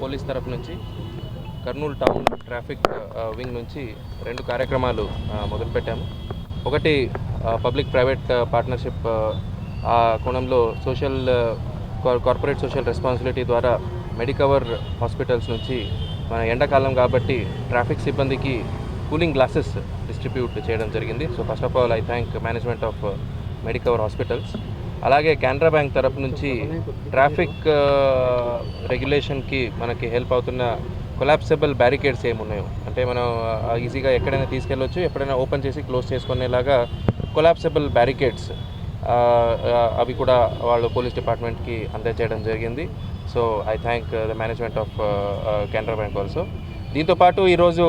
Police తరఫు నుంచి Kurnool town traffic wing నుంచి 2 కార్యక్రమాలు మొదలుపెట్టాము. ఒకటి పబ్లిక్ ప్రైవేట్ పార్ట్నర్షిప్ కోణంలో కార్పొరేట్ సోషల్ రెస్పాన్సిబిలిటీ ద్వారా మెడికవర్ హాస్పిటల్స్ నుంచి మన ఎండాకాలం కాబట్టి ట్రాఫిక్ సిబ్బందికి కూలింగ్ గ్లాసెస్ డిస్ట్రిబ్యూట్ చేయడం జరిగింది. So first of all I thank management of Medicover hospitals. అలాగే కెనరా బ్యాంక్ తరపు నుంచి ట్రాఫిక్ రెగ్యులేషన్కి మనకి హెల్ప్ అవుతున్న కొలాప్సబుల్ బ్యారికేడ్స్ ఏమున్నాయో, అంటే మనం ఈజీగా ఎక్కడైనా తీసుకెళ్ళొచ్చు, ఎప్పుడైనా ఓపెన్ చేసి క్లోజ్ చేసుకునేలాగా కొలాప్సబుల్ బ్యారికేడ్స్ అవి కూడా వాళ్ళు పోలీస్ డిపార్ట్మెంట్కి అందజేయడం జరిగింది. So I thank the management of Canara bank also. దీంతోపాటు ఈరోజు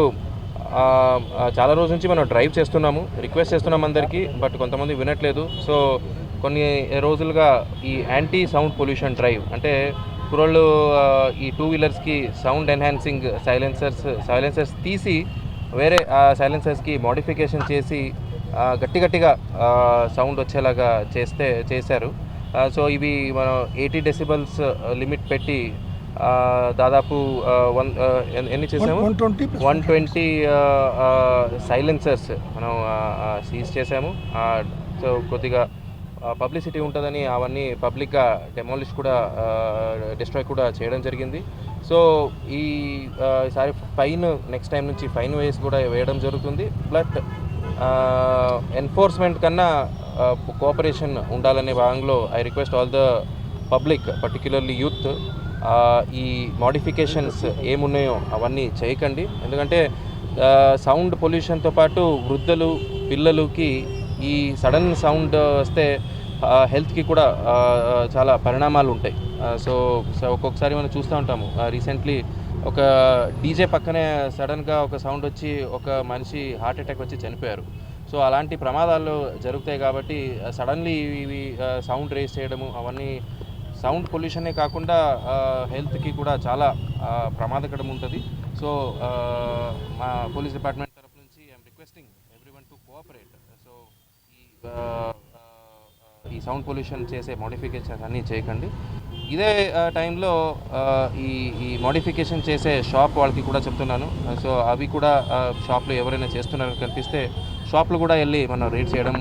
చాలా రోజుల నుంచి మనం డ్రైవ్ చేస్తున్నాము, రిక్వెస్ట్ చేస్తున్నాం అందరికీ, బట్ కొంతమంది వినట్లేదు. సో కొన్ని రోజులుగా ఈ యాంటీ సౌండ్ పొల్యూషన్ డ్రైవ్, అంటే కుర్రోళ్ళు ఈ 2 వీలర్స్కి సౌండ్ ఎన్హాన్సింగ్ సైలెన్సర్స్ తీసి వేరే సైలెన్సర్స్కి మోడిఫికేషన్ చేసి గట్టిగా సౌండ్ వచ్చేలాగా చేశారు. సో ఇవి మనం 80 డెసిబల్స్ లిమిట్ పెట్టి దాదాపు ఎన్ని చేసాము, 120 సైలెన్సర్స్ మనం సీజ్ చేసాము. సో కొద్దిగా పబ్లిసిటీ ఉంటుందని అవన్నీ పబ్లిక్గా డెమాలిష్ కూడా డిస్ట్రాయ్ కూడా చేయడం జరిగింది. సో ఈసారి ఫైన్ నెక్స్ట్ టైం నుంచి ఫైన్ వేయడం జరుగుతుంది. బట్ ఎన్ఫోర్స్మెంట్ కన్నా కోఆపరేషన్ ఉండాలనే భాగంలో I request all the public, particularly youth, ఈ మోడిఫికేషన్స్ ఏమున్నాయో అవన్నీ చేయకండి. ఎందుకంటే సౌండ్ పొల్యూషన్తో పాటు వృద్ధులు, పిల్లలకి ఈ సడన్ సౌండ్ వస్తే హెల్త్కి కూడా చాలా పరిణామాలు ఉంటాయి. సో ఒక్కొక్కసారి మనం చూస్తూ ఉంటాము, రీసెంట్లీ ఒక డీజే పక్కనే సడన్గా ఒక సౌండ్ వచ్చి ఒక మనిషి హార్ట్ అటాక్ వచ్చి చనిపోయారు. సో అలాంటి ప్రమాదాలు జరుగుతాయి. కాబట్టి సడన్లీ ఇవి సౌండ్ రేస్ చేయడము అవన్నీ సౌండ్ పొల్యూషనే కాకుండా హెల్త్కి కూడా చాలా ప్రమాదకరం ఉంటుంది. సో మా పోలీస్ డిపార్ట్మెంట్ తరఫు నుంచి I'm requesting everyone to cooperate. So ఈ సౌండ్ పొల్యూషన్ చేసే మోడిఫికేషన్స్ అన్నీ చేయకండి. ఇదే టైంలో ఈ మోడిఫికేషన్ చేసే షాప్ వాళ్ళకి కూడా చెప్తున్నాను. సో అవి కూడా షాప్లో ఎవరైనా చేస్తున్నారని కనిపిస్తే షాప్లో కూడా వెళ్ళి మనం రేట్ చేయడం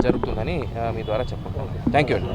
జరుగుతుందని మీ ద్వారా చెప్పుకుంటాం. థ్యాంక్ యూ అండి.